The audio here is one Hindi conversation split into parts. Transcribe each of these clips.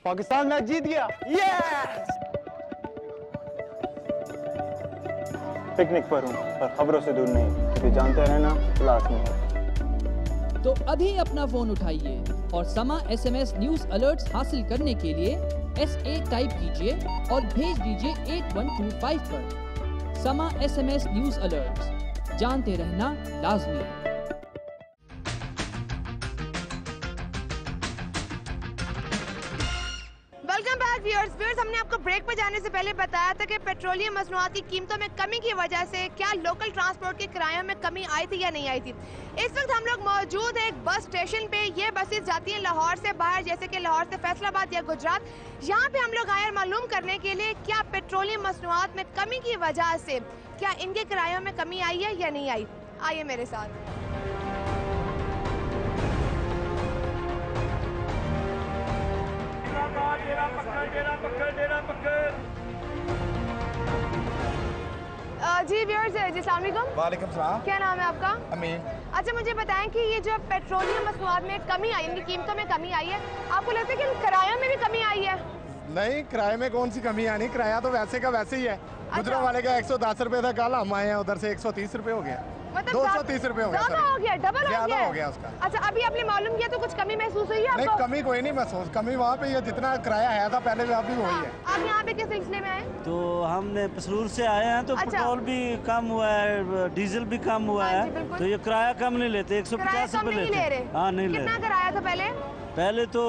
पाकिस्तान मैच जीत गया। यस! पिकनिक पर हूँ, पर खबरों से दूर नहीं, क्योंकि जानते रहना लाजमी है। तो अभी अपना फोन उठाइए और समा SMS न्यूज अलर्ट्स हासिल करने के लिए SA टाइप कीजिए और भेज दीजिए 8125 पर। समा SMS न्यूज अलर्ट्स, जानते रहना लाजमी है। व्यूअर्स, हमने आपको ब्रेक पर जाने से पहले बताया था कि पेट्रोलियम मसनूआत की कीमतों में कमी की वजह से क्या लोकल ट्रांसपोर्ट के किरायों में कमी आई थी या नहीं आई थी। इस वक्त हम लोग मौजूद हैं एक बस स्टेशन पे। ये बसेस जाती हैं लाहौर से बाहर, जैसे कि लाहौर से फैसलाबाद या गुजरात। यहाँ पे हम लोग आए मालूम करने के लिए क्या पेट्रोलियम मसनूआत में कमी की वजह से क्या इनके किरायों में कमी आई है या नहीं आई। आइए मेरे साथ। जी व्यूअर्स, जी अस्सलाम वालेकुम। वालेकुम सलाम। क्या नाम है आपका? अमीन। अच्छा, मुझे बताएं कि ये जो पेट्रोलियम मसनूआत में कमी आई, इनकी कीमतों में कमी आई है, आपको लगता है कि इन किरायों में भी कमी आई है? नहीं, किराए में कौन सी कमी आनी, किराया तो वैसे का वैसे ही है। गुजरा वाले का 110 रुपए था, कल हम आए हैं उधर से 130 रुपए हो गया, मतलब 230 रुपए हो गया, ज्यादा हो गया, डबल हो गया उसका। अच्छा, अभी आपने मालूम किया तो कुछ कमी महसूस हुई है आपको? नहीं, कमी कोई नहीं महसूस, कमी वहाँ पे ही है, जितना किराया है था पहले भी अभी वही है। आप यहाँ पे किस सिलसिले में आए? तो हमने पसरूर से आए हैं, तो पेट्रोल भी कम हुआ है, डीजल भी कम हुआ है, तो ये किराया कम नहीं लेते, 150 रुपए लेते। हाँ, नहीं ले। कितना किराया था पहले? पहले तो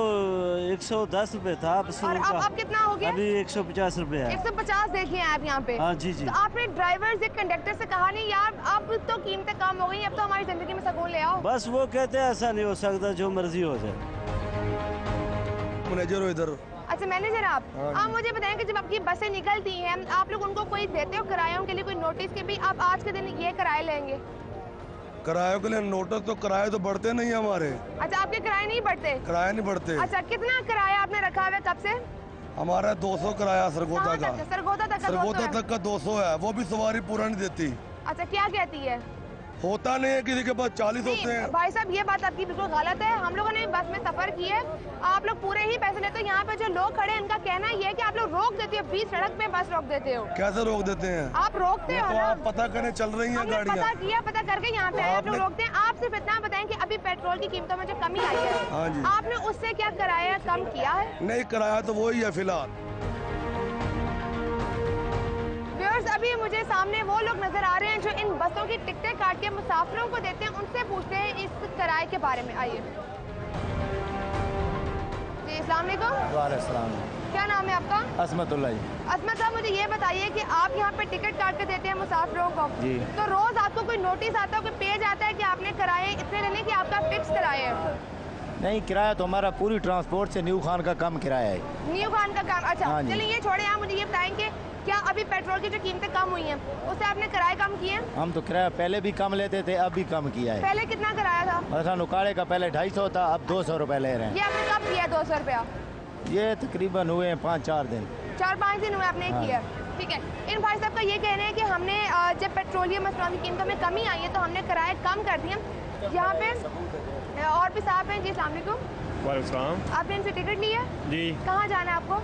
110 रुपए था पसरूर का। अब कितना हो गया? अभी 150 रुपए है। 150 देखिए आप यहाँ पे। हाँ जी जी। तो आपने ड्राइवर से, कंडक्टर से कहा नहीं यार अब तो कीमतें कम हो गई, अब तो हमारी जिंदगी में सुकून ले आओ? बस वो कहते हैं ऐसा नहीं हो सकता, जो मर्जी हो जाए। मैनेजर हो इधर? अच्छा, मैनेजर आप। आप मुझे बताएं कि जब आपकी बसें निकलती हैं, आप लोग उनको कोई देते हो किरायों के लिए कोई नोटिस कि भाई आप आज के दिन ये किराए लेंगे? किरायों के लिए नोटिस तो किराए तो बढ़ते नहीं हमारे। अच्छा, आपके किराए नहीं बढ़ते? किराए नहीं बढ़ते। अच्छा, कितना किराया आपने रखा हुआ है, कब से? हमारा 200 किराया सरगोदा का। सरगोदा तक का 200 है, वो भी सवारी पूरा नहीं देती। अच्छा, क्या कहती है? होता नहीं है, किसी के पास 40 होते हैं। भाई साहब, ये बात आपकी बिल्कुल गलत है। हम लोगों ने बस में सफर किया है, आप लोग पूरे ही पैसे लेते हो। यहाँ पे जो लोग खड़े हैं इनका कहना ये है कि आप लोग रोक देते हो, बीच सड़क पे बस रोक देते हो। कैसे रोक देते हैं? आप रोकते हो तो ना? आप पता करने चल रही हैं गाड़ियाँ? पता किया, पता करके यहाँ पे आए, आप लोग रोकते हैं। आप सिर्फ इतना बताएं कि अभी पेट्रोल की कीमतों में जो कमी आई है, हाँ जी, आपने उससे क्या किराया कम किया है? नहीं, किराया तो वही है फिलहाल। अभी मुझे सामने वो लोग नजर आ रहे हैं जो इन बसों की टिकटें काट के मुसाफिरों को देते हैं, उनसे पूछते हैं इस किराए के बारे में। आइए जी, अस्सलाम वालेकुम। वालेकुम। क्या नाम है आपका? असमतुल्लाह जी। असमत साहब, मुझे ये बताइए कि आप यहाँ पे टिकट काट के देते हैं मुसाफिरों को जी, तो रोज आपको कोई नोटिस आता है, कोई पेज आता है कि आपने किराए इतने लेने की आपका फिक्स किराया है? नहीं, किराया तो हमारा पूरी ट्रांसपोर्ट से न्यू खान का कम किराया है। न्यू खान का काम? अच्छा, हाँ चलिए ये छोड़े, आप मुझे ये बताएंगे क्या अभी पेट्रोल की जो कीमतें कम हुई हैं उससे आपने किराए कम किए? हम तो किराया पहले भी कम लेते थे, अब भी कम किया है। पहले कितना किराया था? ऐसा नुकाड़े का पहले 250 था, अब 200 रुपए ले रहे हैं। ये आपने कब किया 200 रुपया? ये तकरीबन हुए हैं 5-4 दिन। 4-5 दिन हुए आपने किया? ठीक है। इन भाई साहब का ये कहना है कि हमने जब पेट्रोलियम मसनूआत की कीमतों में कमी आई है तो हमने किराए कम कर दिए। यहाँ पे और भी साहब हैं। जी अस्सलाम वालेकुम। वालेकुम। आपने इनसे टिकट लिया? जी। कहाँ जाना है आपको?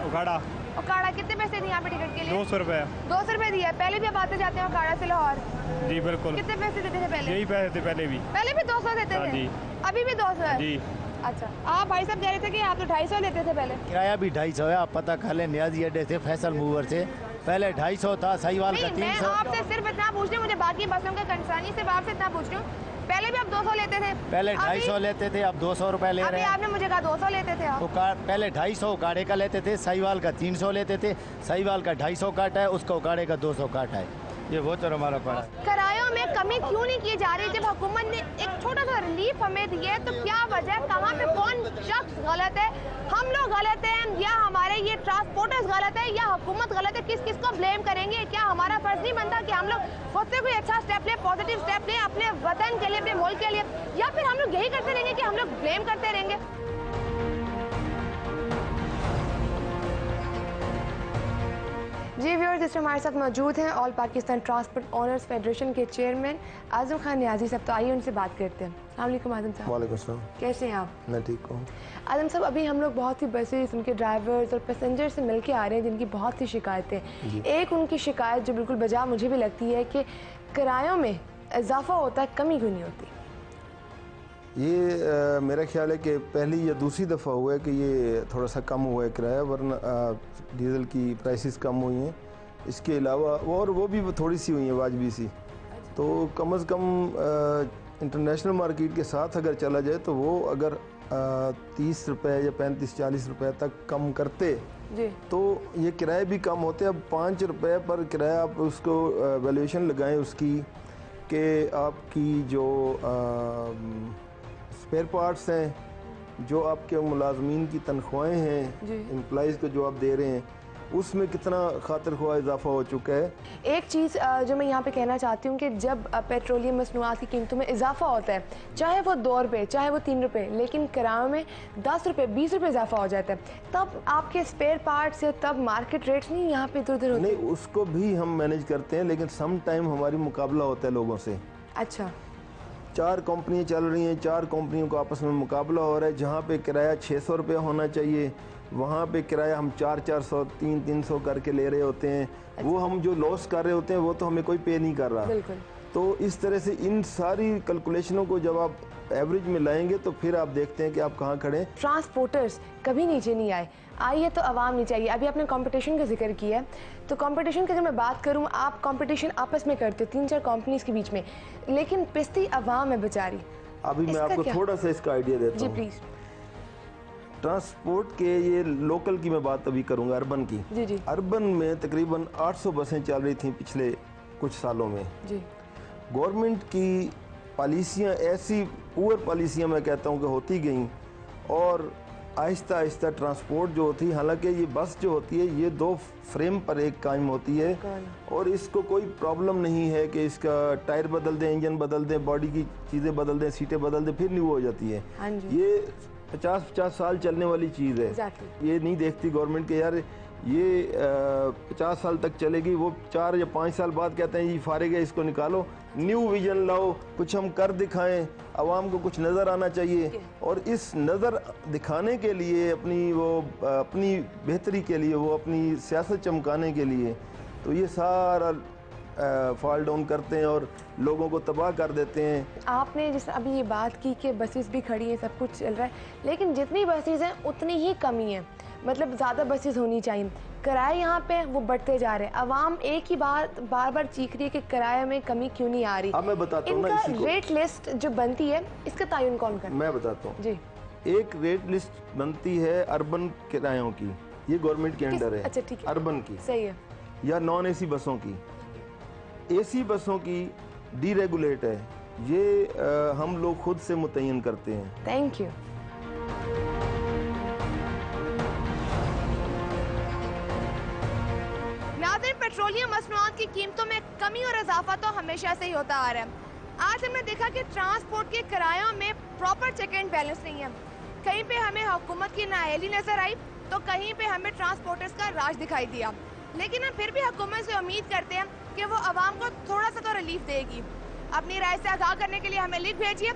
उखाड़ा। उखाड़ा। कितने पैसे दिए यहाँ पे टिकट के लिए? 200 रुपये। 200 रुपये दिए? पहले भी आप आते जाते हैं उखाड़ा से लाहौर? जी बिल्कुल। कितने पैसे देते थे पहले? यही पैसे थे पहले भी। पहले भी 200 देते थे? जी। अभी भी 200 है? जी। अच्छा, आप भाई साहब कह रहे थे कि आप तो 250 लेते थे पहले? किराया भी 250 है। आप पता कर लें नियाजी अड्डे से, फैसल मूवर से पहले 250 था, सहीवाल का 300। मैं आपसे सिर्फ इतना पूछ रही हूँ, मुझे बाकी बसों का कंसर्न सिर्फ आपसे इतना पूछ रही हूँ। पहले भी आप 200 लेते थे? पहले 250 लेते थे, अब 200 रुपए ले रहे हैं। आपने मुझे कहा 200 लेते थे आप? पहले 250 उकाड़े का लेते थे, सहीवाल का 300 लेते थे। सहीवाल का 250 काटा है, उसका उकाड़े का 200 काटा है। ये बहुत हमारा पड़ा। किरायों में कमी क्यों नहीं की जा रही? जब हुकूमत ने एक छोटा सा रिलीफ हमें दिया है तो क्या वजह, कहाँ पे कौन शख्स गलत है? हम लोग गलत हैं या हमारे ये ट्रांसपोर्टर्स गलत है या हुकूमत गलत है? किस किस को ब्लेम करेंगे? क्या हमारा फर्ज नहीं बनता कि हम लोग खुद से कोई अच्छा स्टेप लें, पॉजिटिव स्टेप लें अपने वतन के लिए, अपने मुल्क के लिए, या फिर हम लोग यही करते रहेंगे कि हम लोग ब्लेम करते रहेंगे? जी व्यूअर्स, इस हमारे साथ मौजूद हैं all Pakistan transport owners federation के चेयरमैन आजम खान न्याजी साहब। तो आइए उनसे बात करते हैं। अस्सलाम वालेकुम आजम साहब। वालेकुम सलाम। कैसे हैं आप? मैं ठीक हूँ। आजम साहब, अभी हम लोग बहुत सी बसेस, उनके ड्राइवर्स और पैसेंजर से मिल के आ रहे हैं जिनकी बहुत सी शिकायतें। एक उनकी शिकायत जो बिल्कुल बजा मुझे भी लगती है कि किरायों में इजाफा होता है, कमी क्यों नहीं होती? ये मेरा ख्याल है कि पहली या दूसरी दफ़ा हुआ है कि ये थोड़ा सा कम हुआ है किराया, वरना डीज़ल की प्राइसेस कम हुई हैं। इसके अलावा और वो भी थोड़ी सी हुई हैं वाजबी सी। तो कम से कम इंटरनेशनल मार्केट के साथ अगर चला जाए तो वो अगर 30 रुपये या 35-40 रुपये तक कम करते जी तो ये किराए भी कम होते। अब 5 रुपये पर किराया आप उसको वैल्यूएशन लगाएं उसकी कि आपकी जो स्पेयर पार्ट्स हैं, जो आपके मुलाजमीन की तनख्वाहें हैं, एम्प्लॉइज़ को जो आप दे रहे हैं, उसमें कितना खातिर ख्वाह इजाफा हो चुका है। एक चीज़ जो मैं यहाँ पे कहना चाहती हूँ कि जब पेट्रोलियम मसनूआत की कीमतों में इजाफा होता है, चाहे वो 2 रुपये चाहे वो 3 रुपये, लेकिन किरायों में 10 रुपये 20 रुपये इजाफा हो जाता है, तब आपके स्पेयर पार्ट्स से तब मार्केट रेट्स नहीं यहाँ पे इधर उधर होते? नहीं, उसको भी हम मैनेज करते हैं, लेकिन सम टाइम हमारी मुकाबला होता है लोगों से। अच्छा, 4 कंपनियाँ चल रही हैं, 4 कंपनियों का आपस में मुकाबला हो रहा है। जहाँ पे किराया 600 रुपये होना चाहिए, वहाँ पे किराया हम 400-400, 300-300 करके ले रहे होते हैं। अच्छा। वो हम जो लॉस कर रहे होते हैं वो तो हमें कोई पे नहीं कर रहा। बिल्कुल। तो इस तरह से इन सारी कैलकुलेशनों को जब आप एवरेज में लाएंगे तो फिर आप देखते हैं कि आप कहाँ खड़े। ट्रांसपोर्टर्स कभी नीचे नहीं आइए तो आवाम नहीं चाहिए। अभी आपने कंपटीशन का जिक्र किया है, तो कंपटीशन की अगर मैं बात करूं, आप कंपटीशन आपस में करते हो 3-4 कंपनीज के बीच में, लेकिन पिस्ती आवाम है बेचारी। अभी मैं आपको थोड़ा सा इसका आइडिया देता हूँ। जी प्लीज। ट्रांसपोर्ट के ये लोकल की मैं बात अभी करूँगा, अर्बन की। जी जी। अर्बन में तकरीबन 800 बसें चल रही थी पिछले कुछ सालों में। जी। गवर्नमेंट की पॉलिसियाँ ऐसी पुअर पॉलिसियाँ मैं कहता हूँ कि होती गई, और आहिस्ता आहिस्ता ट्रांसपोर्ट जो होती है, हालांकि ये बस जो होती है ये 2 फ्रेम पर एक कायम होती है और इसको कोई प्रॉब्लम नहीं है कि इसका टायर बदल दें, इंजन बदल दें, बॉडी की चीज़ें बदल दें, सीटें बदल दें, फिर नहीं वो हो जाती है। ये 50-50 साल चलने वाली चीज़ है। ये नहीं देखती गवर्नमेंट के यार ये 50 साल तक चलेगी, वो 4 या 5 साल बाद कहते हैं ये फारिग है, इसको निकालो, न्यू विजन लाओ, कुछ हम कर दिखाएं, आवाम को कुछ नज़र आना चाहिए। और इस नज़र दिखाने के लिए, अपनी बेहतरी के लिए, वो अपनी सियासत चमकाने के लिए, तो ये सारा फॉल डाउन करते हैं और लोगों को तबाह कर देते हैं। आपने जिस अभी ये बात की कि बसेस भी खड़ी हैं, सब कुछ चल रहा है, लेकिन जितनी बसेस हैं उतनी ही कमी है, मतलब ज़्यादा बसेस होनी चाहिए। किराए यहाँ पे वो बढ़ते जा रहे हैं। आवाम एक ही बात बार बार चीख रही है कि किराए में कमी क्यों नहीं आ रही। अब मैं बताता हूँ ना, इनका रेट लिस्ट जो बनती है, इसका तयन कौन करता है? मैं बताता हूँ जी। एक रेट लिस्ट बनती है अर्बन किरायों की, ये गवर्नमेंट के अंडर है। अच्छा ठीक है। अर्बन की सही है, या नॉन AC बसों की। AC बसों की डीरेगुलेट है, ये हम लोग खुद से मुतय्यन करते हैं। Thank you. पेट्रोलियम मसनूआत की कीमतों में कमी और इजाफा तो हमेशा से ही होता आ रहा है। आज हमने देखा कि ट्रांसपोर्ट के किरायों में प्रॉपर चेक एंड बैलेंस नहीं है। कहीं पे हमें हुकूमत की नाअहली नजर आई तो कहीं पे हमें ट्रांसपोर्टर्स का राज दिखाई दिया, लेकिन हम फिर भी हुकूमत से उम्मीद करते हैं कि वो आवाम को थोड़ा सा तो रिलीफ देगी। अपनी राय से आगाह करने के लिए हमें लिख भेजिए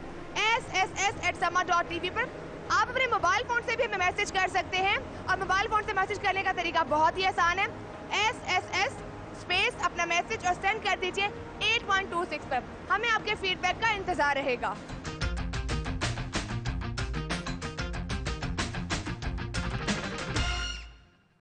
sss@sama.tv पर। आप अपने मोबाइल फोन से भी हमें मैसेज कर सकते हैं, और मोबाइल फोन से मैसेज करने का तरीका बहुत ही आसान है। SSS स्पेस अपना मैसेज और सेंड कर दीजिए 8.26 पर। हमें आपके फीडबैक का इंतजार रहेगा।